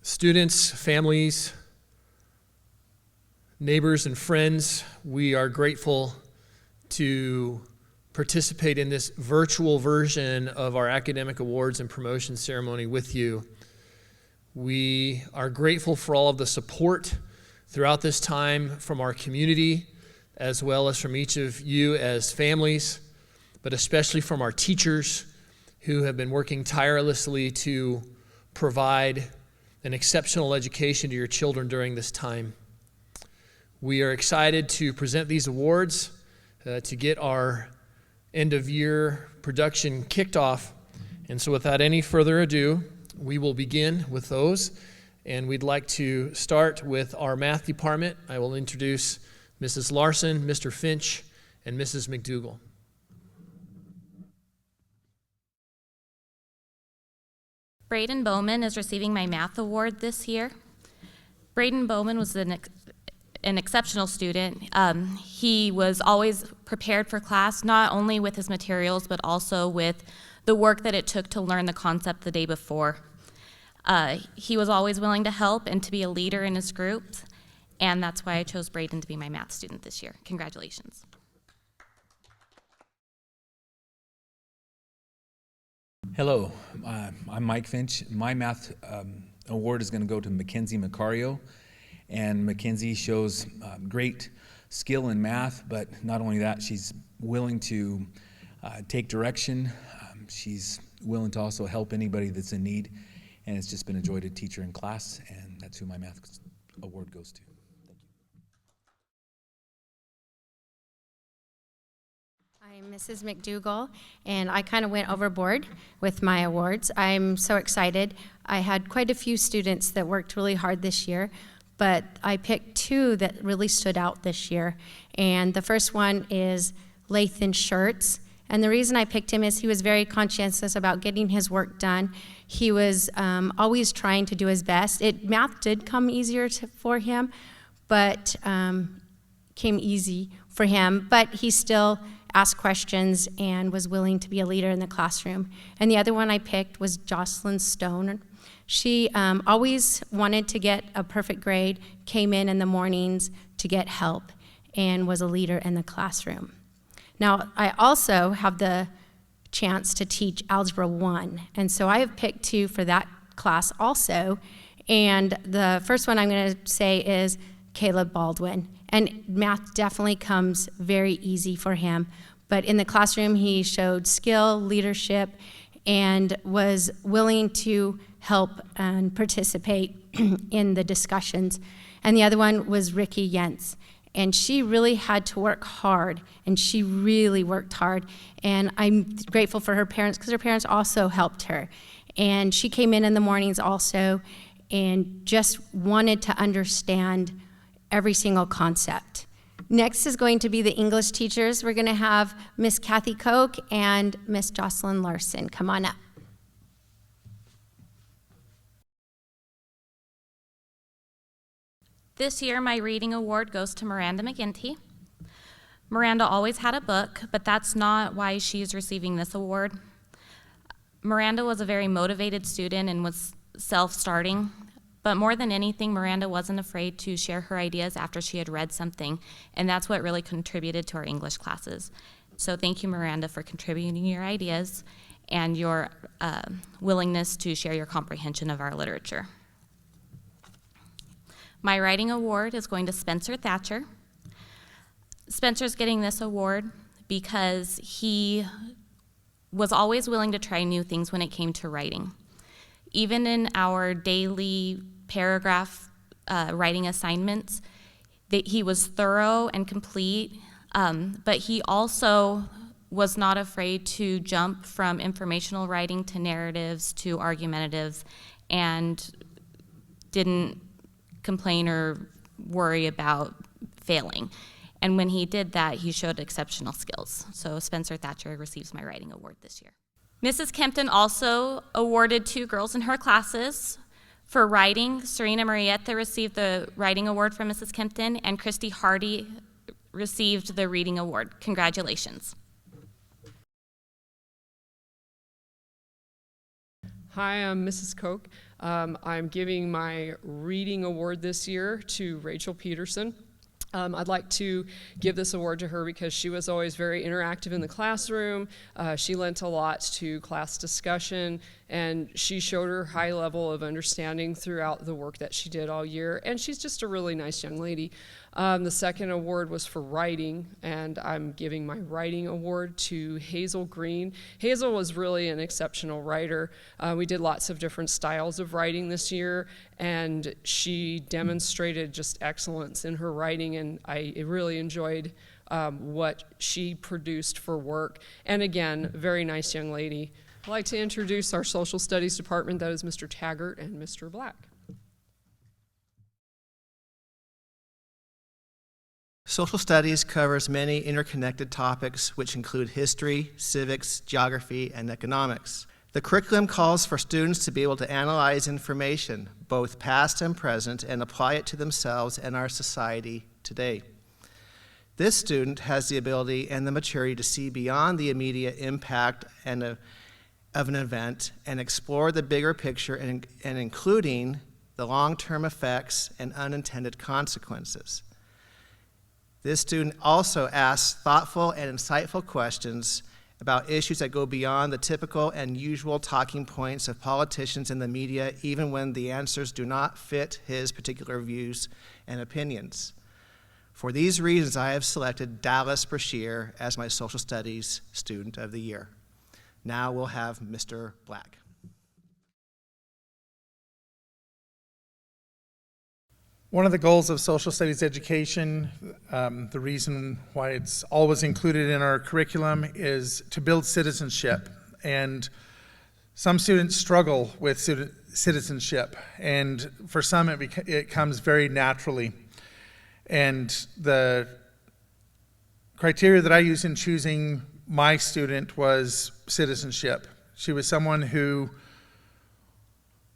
Students, families, neighbors, and friends, we are grateful to participate in this virtual version of our academic awards and promotion ceremony with you. We are grateful for all of the support throughout this time from our community, as well as from each of you as families, but especially from our teachers who have been working tirelessly to provide an exceptional education to your children during this time. We are excited to present these awards, to get our end-of-year production kicked off. And so without any further ado, we will begin with those. And we'd like to start with our math department. I will introduce Mrs. Larson, Mr. Finch, and Mrs. McDougall. Braden Bowman is receiving my math award this year. Braden Bowman was an exceptional student. He was always prepared for class, not only with his materials, but also with the work that it took to learn the concept the day before. He was always willing to help and to be a leader in his groups, and that's why I chose Braden to be my math student this year. Congratulations. Hello, I'm Mike Finch. My math award is going to go to Mackenzie Macario, and Mackenzie shows great skill in math, but not only that, she's willing to take direction. She's willing to also help anybody that's in need, and it's just been a joy to teach her in class, and that's who my math award goes to. I'm Mrs. McDougall, and I kind of went overboard with my awards. I'm so excited. I had quite a few students that worked really hard this year, but I picked two that really stood out this year. And the first one is Lathan Schertz. And the reason I picked him is he was very conscientious about getting his work done. He was always trying to do his best. Math did come easier for him, but came easy for him. But he still asked questions and was willing to be a leader in the classroom. And the other one I picked was Jocelyn Stone. She always wanted to get a perfect grade, came in the mornings to get help, and was a leader in the classroom. Now, I also have the chance to teach Algebra 1, and so I have picked two for that class also. And the first one I'm going to say is Caleb Baldwin. And math definitely comes very easy for him. But in the classroom, he showed skill, leadership, and was willing to help and participate in the discussions. And the other one was Ricky Yentz. And she really had to work hard, and she really worked hard. And I'm grateful for her parents, because her parents also helped her. And she came in the mornings also and just wanted to understand every single concept. Next is going to be the English teachers. We're going to have Miss Kathy Koch and Miss Jocelyn Larson. Come on up. This year, my reading award goes to Miranda McGinty. Miranda always had a book, but that's not why she's receiving this award. Miranda was a very motivated student and was self-starting. But more than anything, Miranda wasn't afraid to share her ideas after she had read something, and that's what really contributed to our English classes. So thank you, Miranda, for contributing your ideas and your willingness to share your comprehension of our literature. My writing award is going to Spencer Thatcher. Spencer's getting this award because he was always willing to try new things when it came to writing. Even in our daily paragraph writing assignments, that he was thorough and complete, but he also was not afraid to jump from informational writing to narratives to argumentative, and didn't complain or worry about failing. And when he did that, he showed exceptional skills. So Spencer Thatcher receives my writing award this year. Mrs. Kempton also awarded two girls in her classes for writing. Serena Marietta received the writing award from Mrs. Kempton, and Christy Hardy received the reading award. Congratulations. Hi, I'm Mrs. Koch. I'm giving my reading award this year to Rachel Peterson. I'd like to give this award to her because she was always very interactive in the classroom. She lent a lot to class discussion, and she showed her high level of understanding throughout the work that she did all year, and she's just a really nice young lady. The second award was for writing, and I'm giving my writing award to Hazel Green. Hazel was really an exceptional writer. We did lots of different styles of writing this year, and she demonstrated just excellence in her writing, and I really enjoyed what she produced for work. And again, very nice young lady. I'd like to introduce our social studies department. That is Mr. Taggart and Mr. Black. Social studies covers many interconnected topics which include history, civics, geography, and economics. The curriculum calls for students to be able to analyze information, both past and present, and apply it to themselves and our society today. This student has the ability and the maturity to see beyond the immediate impact of an event and explore the bigger picture and including the long-term effects and unintended consequences. This student also asks thoughtful and insightful questions about issues that go beyond the typical and usual talking points of politicians and the media, even when the answers do not fit his particular views and opinions. For these reasons, I have selected Dallas Brashear as my social studies student of the year. Now we'll have Mr. Black. One of the goals of social studies education, the reason why it's always included in our curriculum, is to build citizenship. And some students struggle with citizenship, and for some it comes very naturally. And the criteria that I used in choosing my student was citizenship. She was someone who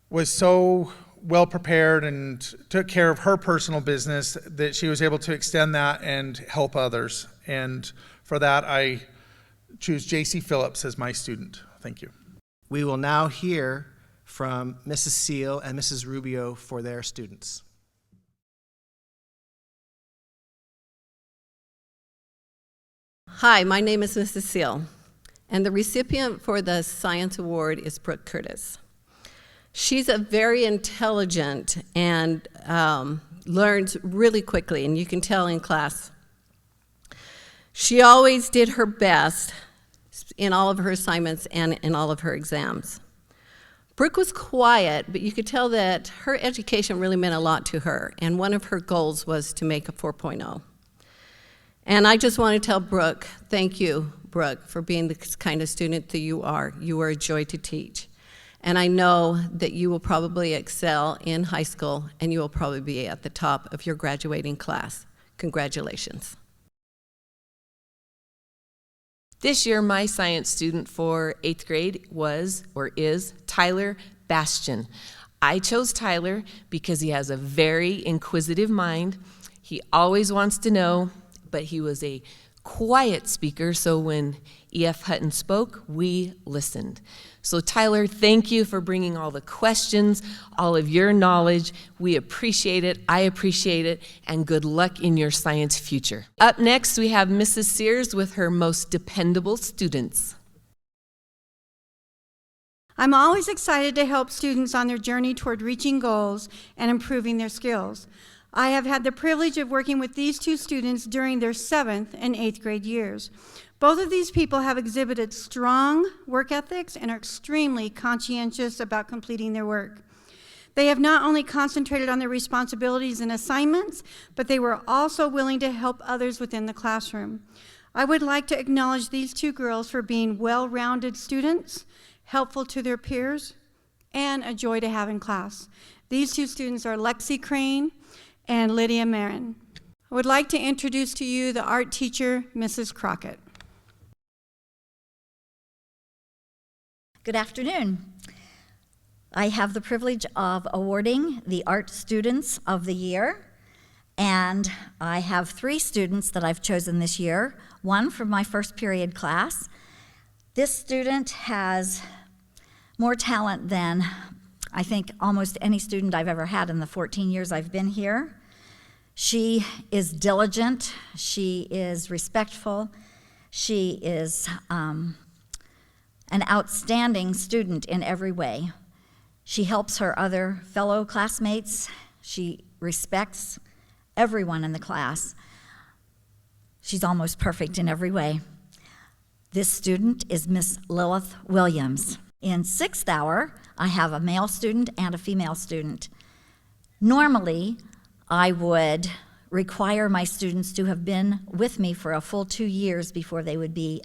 was so well prepared and took care of her personal business that she was able to extend that and help others. And for that, I choose J.C. Phillips as my student. Thank you. We will now hear from Mrs. Seal and Mrs. Rubio for their students. Hi, my name is Mrs. Seal, and the recipient for the Science Award is Brooke Curtis. She's a very intelligent and learns really quickly, and you can tell in class. She always did her best in all of her assignments and in all of her exams. Brooke was quiet, but you could tell that her education really meant a lot to her, and one of her goals was to make a 4.0. And I just want to tell Brooke, thank you, Brooke, for being the kind of student that you are. You are a joy to teach. And I know that you will probably excel in high school, and you will probably be at the top of your graduating class. Congratulations. This year, my science student for 8th grade was, or is, Tyler Bastian. I chose Tyler because he has a very inquisitive mind. He always wants to know, but he was a quiet speaker, so when E.F. Hutton spoke, we listened. So Tyler, thank you for bringing all the questions, all of your knowledge. We appreciate it, I appreciate it, and good luck in your science future. Up next, we have Mrs. Sears with her most dependable students. I'm always excited to help students on their journey toward reaching goals and improving their skills. I have had the privilege of working with these two students during their 7th and 8th grade years. Both of these people have exhibited strong work ethics and are extremely conscientious about completing their work. They have not only concentrated on their responsibilities and assignments, but they were also willing to help others within the classroom. I would like to acknowledge these two girls for being well-rounded students, helpful to their peers, and a joy to have in class. These two students are Lexi Crane and Lydia Marin. I would like to introduce to you the art teacher, Mrs. Crockett. Good afternoon. I have the privilege of awarding the Art Students of the Year, and I have 3 students that I've chosen this year, one from my first period class. This student has more talent than I think almost any student I've ever had in the 14 years I've been here. She is diligent, she is respectful, she is an outstanding student in every way. She helps her other fellow classmates, she respects everyone in the class. She's almost perfect in every way. This student is Miss Lilith Williams. In 6th hour, I have a male student and a female student. Normally, I would require my students to have been with me for a full 2 years before they would be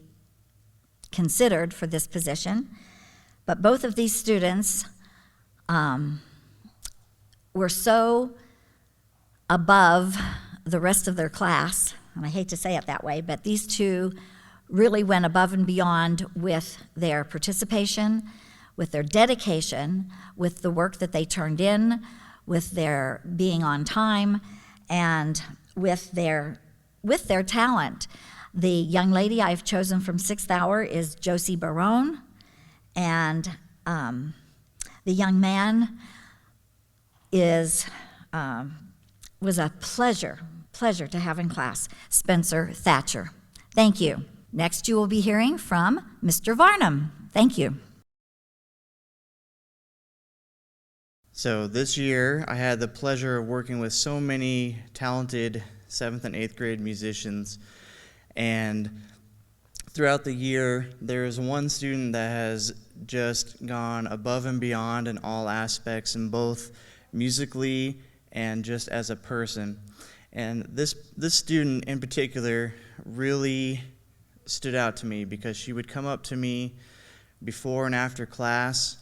considered for this position. But both of these students were so above the rest of their class, and I hate to say it that way, but these two really went above and beyond with their participation, with their dedication, with the work that they turned in, with their being on time, and with their talent. The young lady I've chosen from 6th hour is Josie Barone, and the young man was a pleasure to have in class, Spencer Thatcher. Thank you. Next, you will be hearing from Mr. Varnum. Thank you. So this year, I had the pleasure of working with so many talented 7th and 8th grade musicians. And throughout the year, there is one student that has just gone above and beyond in all aspects, in both musically and just as a person. And this student in particular really stood out to me because she would come up to me before and after class,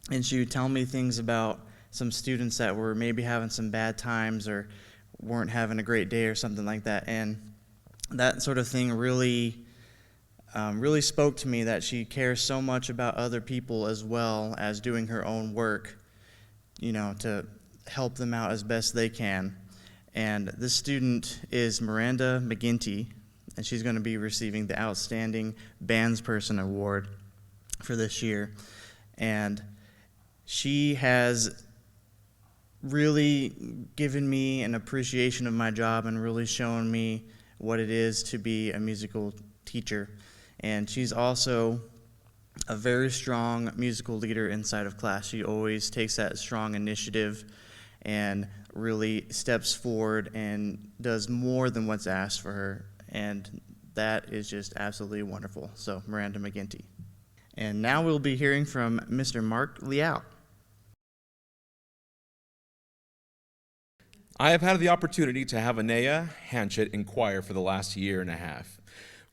and she would tell me things about some students that were maybe having some bad times or weren't having a great day or something like that. And that sort of thing really spoke to me, that she cares so much about other people as well as doing her own work, to help them out as best they can. And this student is Miranda McGinty, and she's going to be receiving the Outstanding Bandsperson Award for this year. And she has really given me an appreciation of my job and really shown me what it is to be a musical teacher. And she's also a very strong musical leader inside of class. She always takes that strong initiative and really steps forward and does more than what's asked for her. And that is just absolutely wonderful. So, Miranda McGinty. And now we'll be hearing from Mr. Mark Liao. I have had the opportunity to have Anea Hanchett in choir for the last year and a half.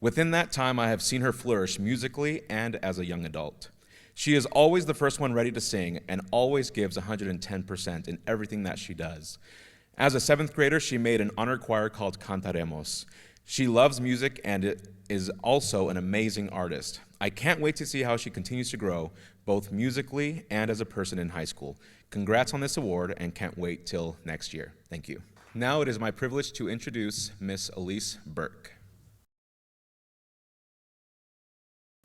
Within that time, I have seen her flourish musically and as a young adult. She is always the first one ready to sing and always gives 110% in everything that she does. As a 7th grader, she made an honor choir called Cantaremos. She loves music and is also an amazing artist. I can't wait to see how she continues to grow, both musically and as a person in high school. Congrats on this award and can't wait till next year. Thank you. Now it is my privilege to introduce Miss Elise Burke.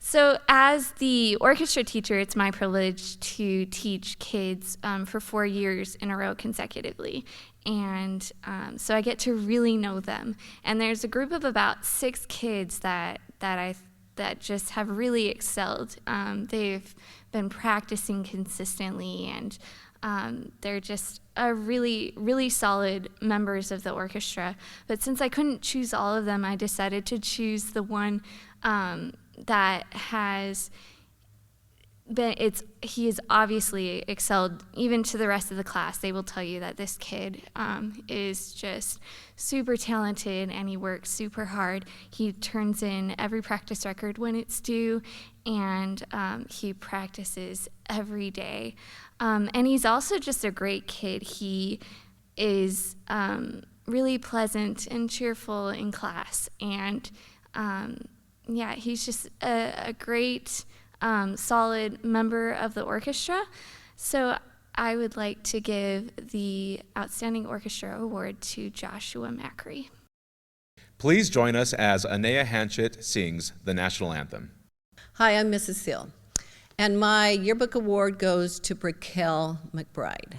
So as the orchestra teacher, it's my privilege to teach kids for 4 years in a row consecutively. And so I get to really know them. And there's a group of about 6 kids that just have really excelled. They've been practicing consistently, and they're just a really, really solid members of the orchestra. But since I couldn't choose all of them, I decided to choose the one that has been, he has obviously excelled even to the rest of the class. They will tell you that this kid is just super talented and he works super hard. He turns in every practice record when it's due, and he practices every day. And he's also just a great kid. He is really pleasant and cheerful in class, and yeah, he's just a great, solid member of the orchestra. So I would like to give the Outstanding Orchestra Award to Joshua Macri. Please join us as Anea Hanchett sings the national anthem. Hi, I'm Mrs. Seal, And my yearbook award goes to Brickell McBride.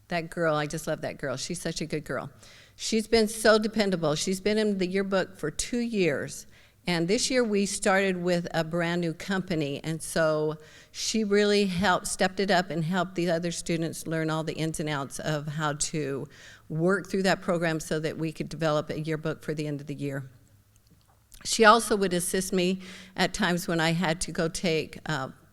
That girl, I just love that girl. She's such a good girl. She's been so dependable. She's been in the yearbook for 2 years. And this year we started with a brand new company, and so she really stepped it up and helped the other students learn all the ins and outs of how to work through that program so that we could develop a yearbook for the end of the year. She also would assist me at times when I had to go take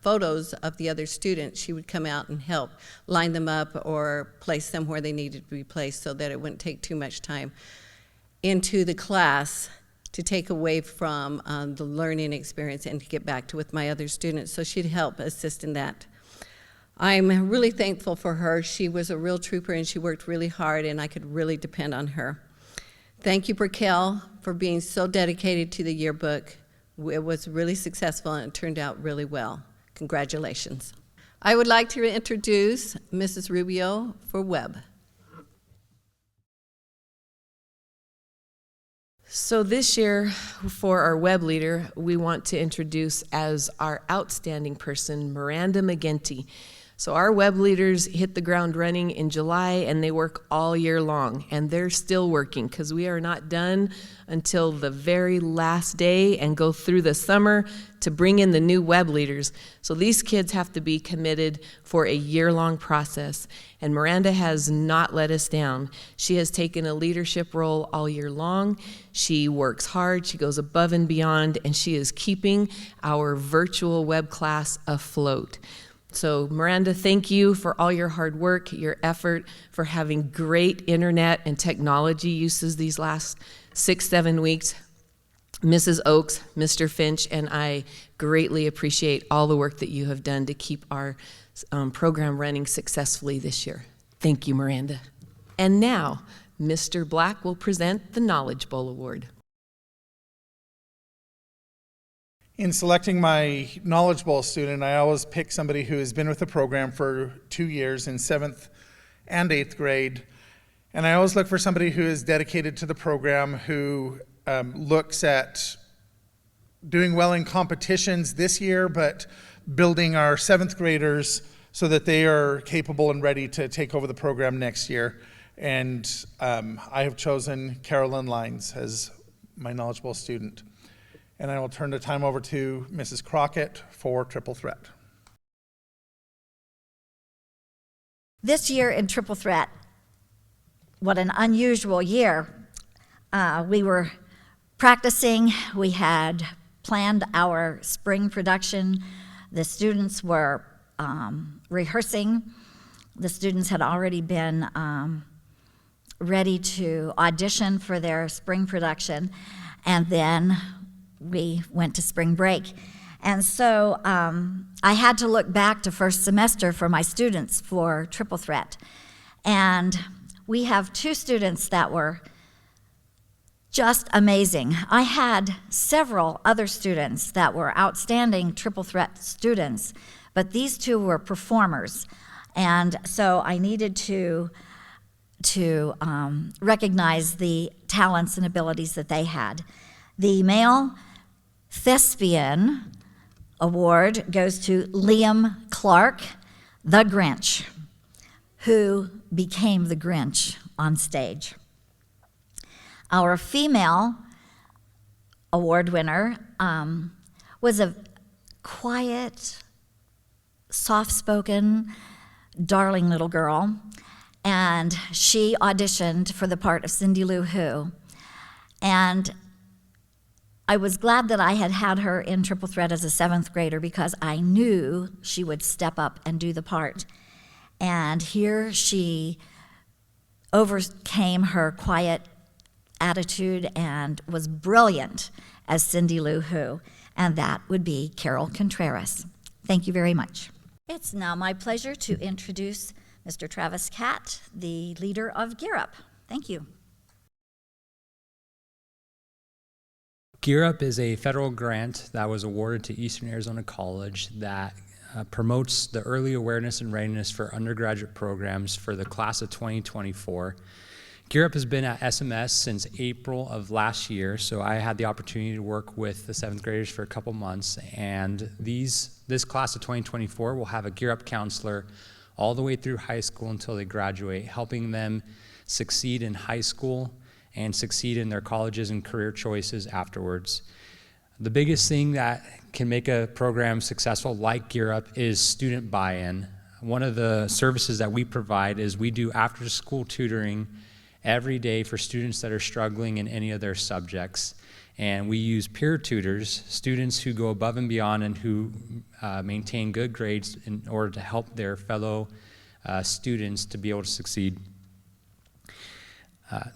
photos of the other students. She would come out and help line them up or place them where they needed to be placed so that it wouldn't take too much time into the class to take away from the learning experience and to get back to with my other students. So she'd help assist in that. I'm really thankful for her. She was a real trooper and she worked really hard and I could really depend on her. Thank you, Brickell, for being so dedicated to the yearbook. It was really successful and it turned out really well. Congratulations. I would like to introduce Mrs. Rubio for Webb. So this year, for our web leader, we want to introduce as our outstanding person, Miranda McGinty. So our web leaders hit the ground running in July, and they work all year long, and they're still working because we are not done until the very last day and go through the summer to bring in the new web leaders. So these kids have to be committed for a year-long process, and Miranda has not let us down. She has taken a leadership role all year long. She works hard, she goes above and beyond, and she is keeping our virtual web class afloat. So Miranda, thank you for all your hard work, your effort, for having great internet and technology uses these last 6-7 weeks. Mrs. Oakes, Mr. Finch, and I greatly appreciate all the work that you have done to keep our program running successfully this year. Thank you, Miranda. And now, Mr. Black will present the Knowledge Bowl Award. In selecting my Knowledge Bowl student, I always pick somebody who has been with the program for 2 years in 7th and 8th grade. And I always look for somebody who is dedicated to the program, who looks at doing well in competitions this year, but building our 7th graders so that they are capable and ready to take over the program next year. And I have chosen Carolyn Lines as my Knowledge Bowl student. And I will turn the time over to Mrs. Crockett for Triple Threat. This year in Triple Threat, what an unusual year. We were practicing, we had planned our spring production, the students were rehearsing, the students had already been ready to audition for their spring production, and then we went to spring break. And so I had to look back to first semester for my students for Triple Threat. And we have 2 students that were just amazing. I had several other students that were outstanding Triple Threat students, but these 2 were performers. And so I needed to recognize the talents and abilities that they had. The male Thespian Award goes to Liam Clark, the Grinch, who became the Grinch on stage. Our female award winner was a quiet, soft-spoken, darling little girl, and she auditioned for the part of Cindy Lou Who. And I was glad that I had had her in Triple Threat as a 7th grader because I knew she would step up and do the part. And here she overcame her quiet attitude and was brilliant as Cindy Lou Who, and that would be Carol Contreras. Thank you very much. It's now my pleasure to introduce Mr. Travis Catt, the leader of Gear Up. Thank you. Gear Up is a federal grant that was awarded to Eastern Arizona College that promotes the early awareness and readiness for undergraduate programs for the class of 2024. Gear Up has been at SMS since April of last year, so I had the opportunity to work with the 7th graders for a couple months, and this class of 2024 will have a Gear Up counselor all the way through high school until they graduate, helping them succeed in high school and succeed in their colleges and career choices afterwards. The biggest thing that can make a program successful like Gear Up is student buy-in. One of the services that we provide is we do after-school tutoring every day for students that are struggling in any of their subjects. And we use peer tutors, students who go above and beyond and who maintain good grades in order to help their fellow students to be able to succeed.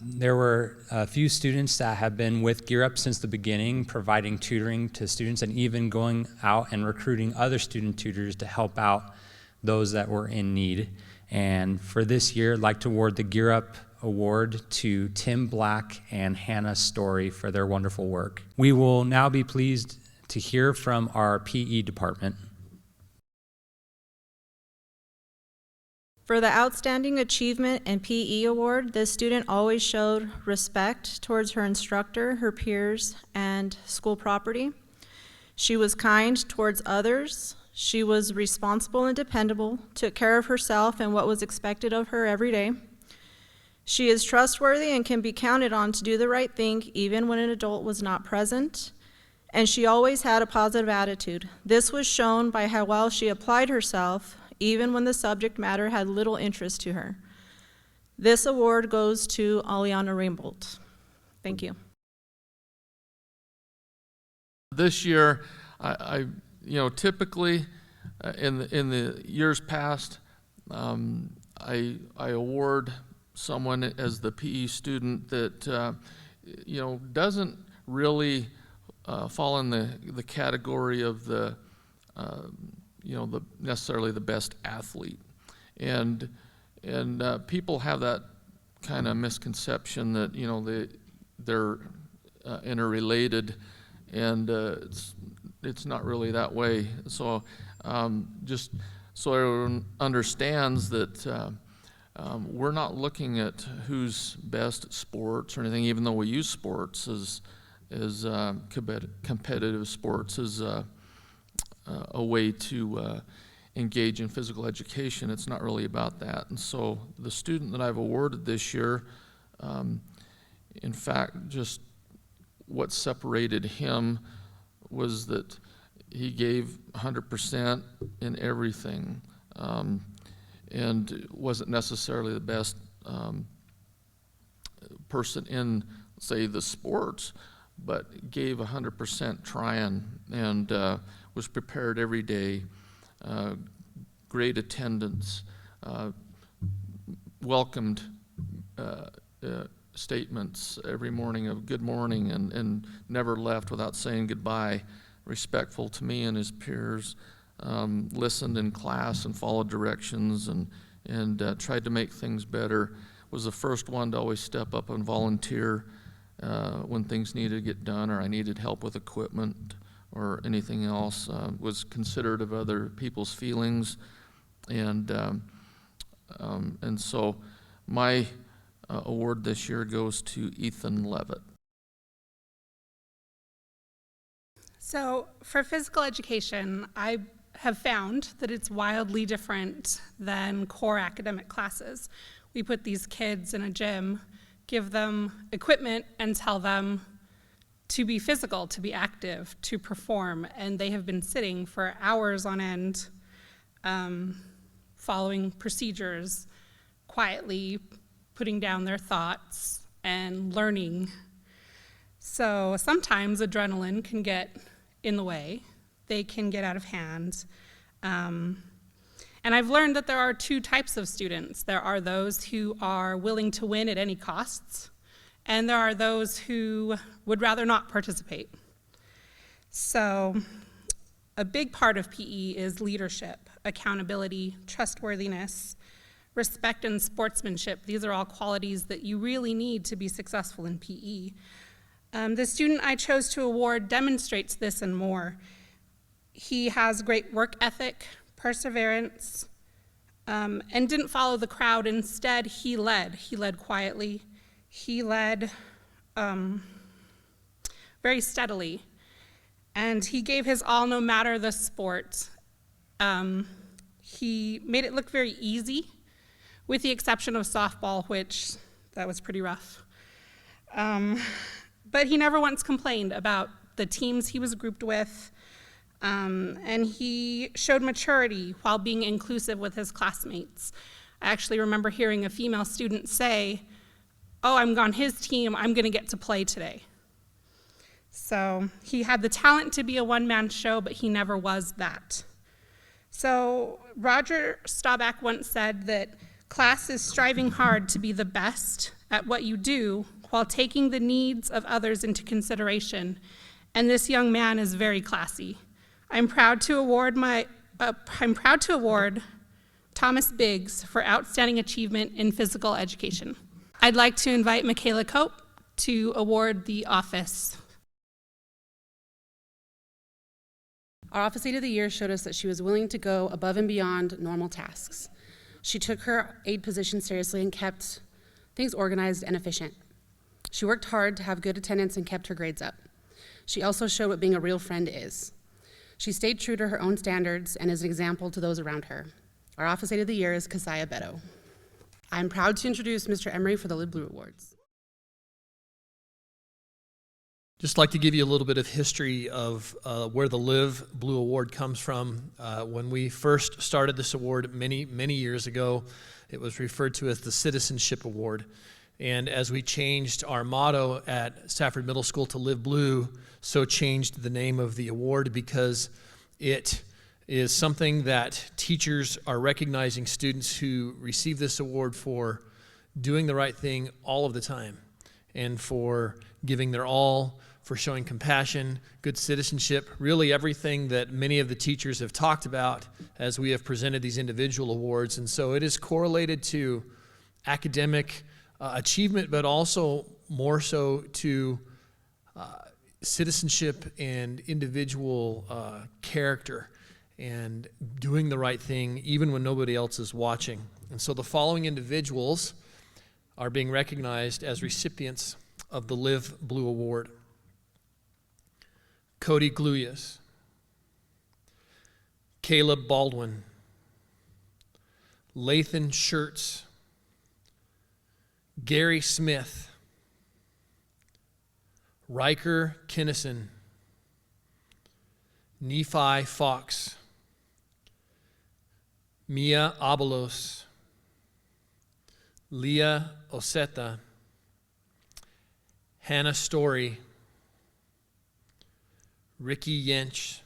There were a few students that have been with Gear Up since the beginning, providing tutoring to students and even going out and recruiting other student tutors to help out those that were in need. And for this year, I'd like to award the Gear Up Award to Tim Black and Hannah Story for their wonderful work. We will now be pleased to hear from our PE department. For the Outstanding Achievement in PE Award, this student always showed respect towards her instructor, her peers, and school property. She was kind towards others. She was responsible and dependable, took care of herself and what was expected of her every day. She is trustworthy and can be counted on to do the right thing even when an adult was not present. And she always had a positive attitude. This was shown by how well she applied herself even when the subject matter had little interest to her. This award goes to Aliana Rainbolt. Thank you. This year, I typically in the years past, I award someone as the PE student that doesn't really fall in the category of the necessarily the best athlete, and people have that kind of misconception that they're interrelated, and it's not really that way. So just so everyone understands that we're not looking at who's best at sports or anything, even though we use sports as competitive sports as a way to engage in physical education. It's not really about that. And so the student that I've awarded this year, in fact, just what separated him was that he gave 100% in everything, and wasn't necessarily the best person in, say, the sports, but gave 100% trying, and was prepared every day, great attendance, welcomed statements every morning of good morning, and never left without saying goodbye, respectful to me and his peers, listened in class and followed directions, and tried to make things better, was the first one to always step up and volunteer when things needed to get done or I needed help with equipment or anything else, was considerate of other people's feelings, and so my award this year goes to Ethan Levitt. So for physical education, I have found that it's wildly different than core academic classes. We put these kids in a gym, give them equipment, and tell them to be physical, to be active, to perform, and they have been sitting for hours on end, following procedures, quietly putting down their thoughts and learning. So sometimes adrenaline can get in the way. They can get out of hand. And I've learned that there are two types of students. There are those who are willing to win at any costs, and there are those who would rather not participate. So a big part of PE is leadership, accountability, trustworthiness, respect, and sportsmanship. These are all qualities that you really need to be successful in PE. The student I chose to award demonstrates this and more. He has great work ethic, perseverance, and didn't follow the crowd. Instead, he led. He led quietly. He led very steadily, and he gave his all no matter the sport. He made it look very easy, with the exception of softball, which that was pretty rough. But he never once complained about the teams he was grouped with, and he showed maturity while being inclusive with his classmates. I actually remember hearing a female student say, "Oh, I'm on his team, I'm gonna get to play today." So he had the talent to be a one-man show, but he never was that. So Roger Staubach once said that class is striving hard to be the best at what you do while taking the needs of others into consideration. And this young man is very classy. I'm proud to award Thomas Biggs for outstanding achievement in physical education. I'd like to invite Michaela Cope to award the office. Our Office Aide of the Year showed us that she was willing to go above and beyond normal tasks. She took her aide position seriously and kept things organized and efficient. She worked hard to have good attendance and kept her grades up. She also showed what being a real friend is. She stayed true to her own standards and is an example to those around her. Our Office Aide of the Year is Keziah Beto. I'm proud to introduce Mr. Emery for the Live Blue Awards. Just like to give you a little bit of history of where the Live Blue Award comes from. When we first started this award many, many years ago, it was referred to as the Citizenship Award. And as we changed our motto at Safford Middle School to Live Blue, so changed the name of the award, because it is something that teachers are recognizing students who receive this award for doing the right thing all of the time, and for giving their all, for showing compassion, good citizenship, really everything that many of the teachers have talked about as we have presented these individual awards. And so it is correlated to academic achievement, but also more so to citizenship and individual character and doing the right thing even when nobody else is watching. And so the following individuals are being recognized as recipients of the Live Blue Award: Cody Gluyas, Caleb Baldwin, Lathan Schertz, Gary Smith, Riker Kinnison, Nephi Fox, Mia Abalos, Leah Oseta, Hannah Story, Ricky Yench,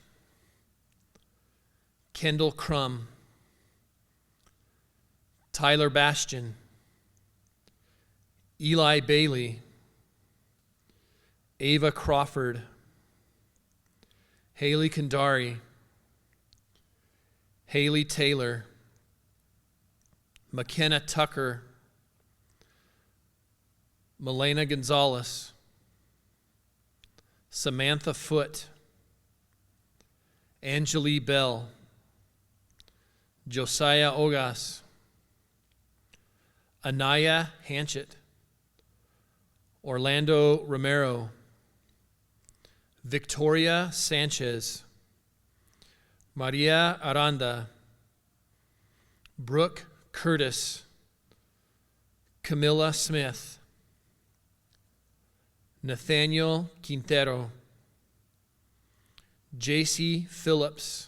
Kendall Crum, Tyler Bastian, Eli Bailey, Ava Crawford, Haley Kandari, Haley Taylor, McKenna Tucker, Milena Gonzalez, Samantha Foote, Angelie Bell, Josiah Ogas, Anaya Hanchett, Orlando Romero, Victoria Sanchez, Maria Aranda, Brooke Curtis, Camilla Smith, Nathaniel Quintero, J.C. Phillips,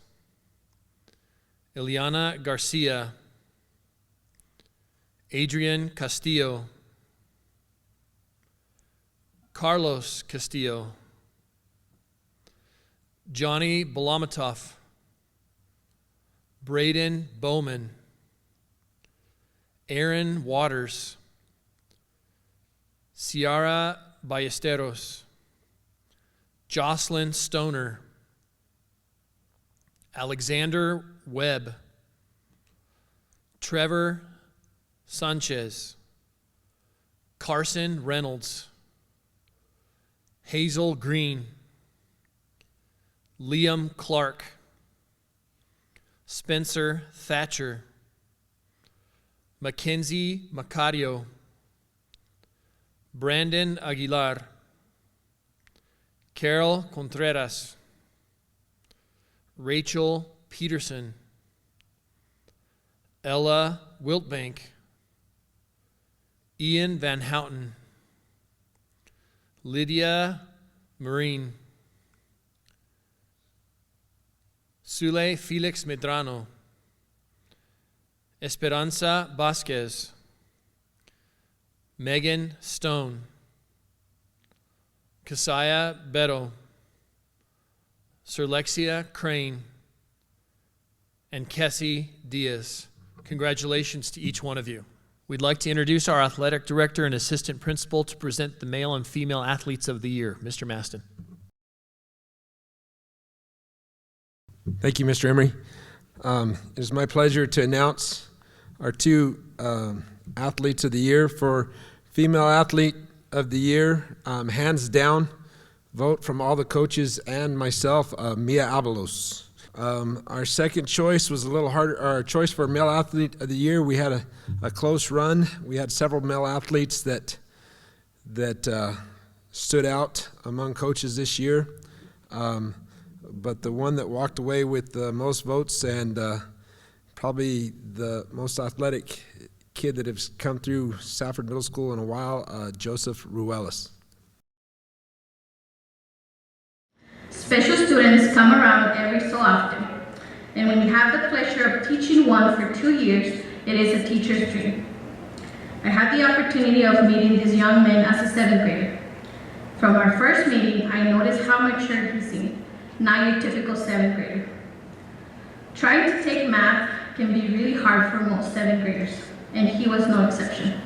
Ileana Garcia, Adrian Castillo, Carlos Castillo, Johnny Balamatov, Braden Bowman, Aaron Waters, Ciara Ballesteros, Jocelyn Stoner, Alexander Webb, Trevor Sanchez, Carson Reynolds, Hazel Green, Liam Clark, Spencer Thatcher, Mackenzie Macario, Brandon Aguilar, Carol Contreras, Rachel Peterson, Ella Wiltbank, Ian Van Houten, Lydia Marine, Sule Felix Medrano, Esperanza Vasquez, Megan Stone, Kasaya Beto, Sirlexia Crane, and Kessie Diaz. Congratulations to each one of you. We'd like to introduce our athletic director and assistant principal to present the male and female athletes of the year. Mr. Maston. Thank you, Mr. Emery. It is my pleasure to announce our two athletes of the year. For female athlete of the year, hands down, vote from all the coaches and myself, Mia Avalos. Our second choice was a little harder. Our choice for male athlete of the year, we had a close run. We had several male athletes that stood out among coaches this year. But the one that walked away with the most votes and probably the most athletic kid that has come through Safford Middle School in a while, Joseph Ruelas. Special students come around every so often, and when you have the pleasure of teaching one for 2 years, it is a teacher's dream. I had the opportunity of meeting this young man as a 7th grader. From our first meeting, I noticed how mature he seemed, not your typical 7th grader. Trying to take math can be really hard for most 7th graders, and he was no exception.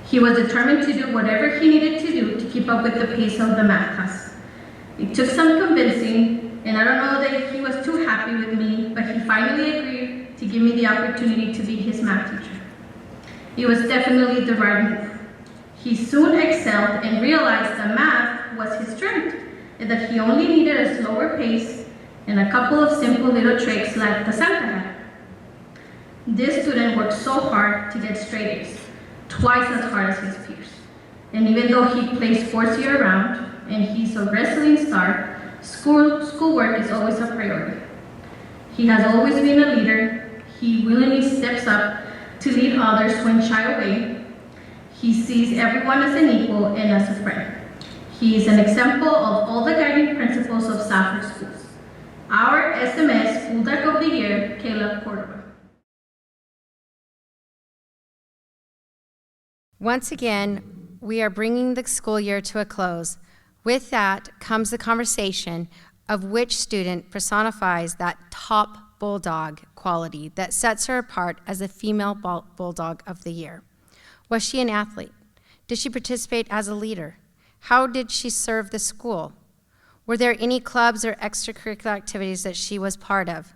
He was determined to do whatever he needed to do to keep up with the pace of the math class. It took some convincing, and I don't know that he was too happy with me, but he finally agreed to give me the opportunity to be his math teacher. It was definitely the right move. He soon excelled and realized that math was his strength, and that he only needed a slower pace and a couple of simple little tricks like the Santa hat. This student worked so hard to get straight A's, twice as hard as his peers. And even though he plays sports year-round, and he's a wrestling star, schoolwork is always a priority. He has always been a leader. He willingly steps up to lead others when shy away. He sees everyone as an equal and as a friend. He is an example of all the guiding principles of Safford schools. Our SMS Bulldog of the Year, Caleb Cordova. Once again, we are bringing the school year to a close. With that comes the conversation of which student personifies that top Bulldog quality that sets her apart as a female Bulldog of the year. Was she an athlete? Did she participate as a leader? How did she serve the school? Were there any clubs or extracurricular activities that she was part of?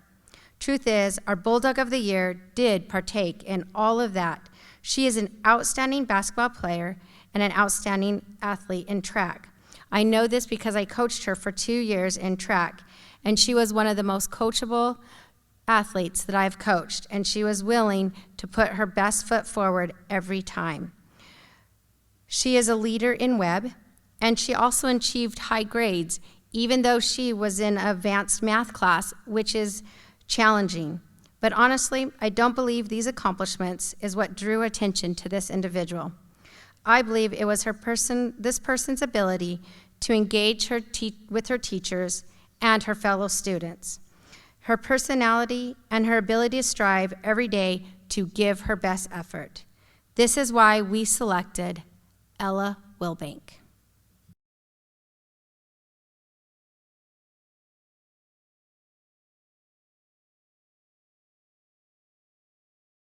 Truth is, our Bulldog of the Year did partake in all of that. She is an outstanding basketball player and an outstanding athlete in track. I know this because I coached her for 2 years in track, and she was one of the most coachable athletes that I've coached, and she was willing to put her best foot forward every time. She is a leader in web, and she also achieved high grades, even though she was in advanced math class, which is challenging. But honestly, I don't believe these accomplishments is what drew attention to this individual. I believe it was this person's ability to engage with her teachers and her fellow students, her personality, and her ability to strive every day to give her best effort. This is why we selected Ella Wilbank.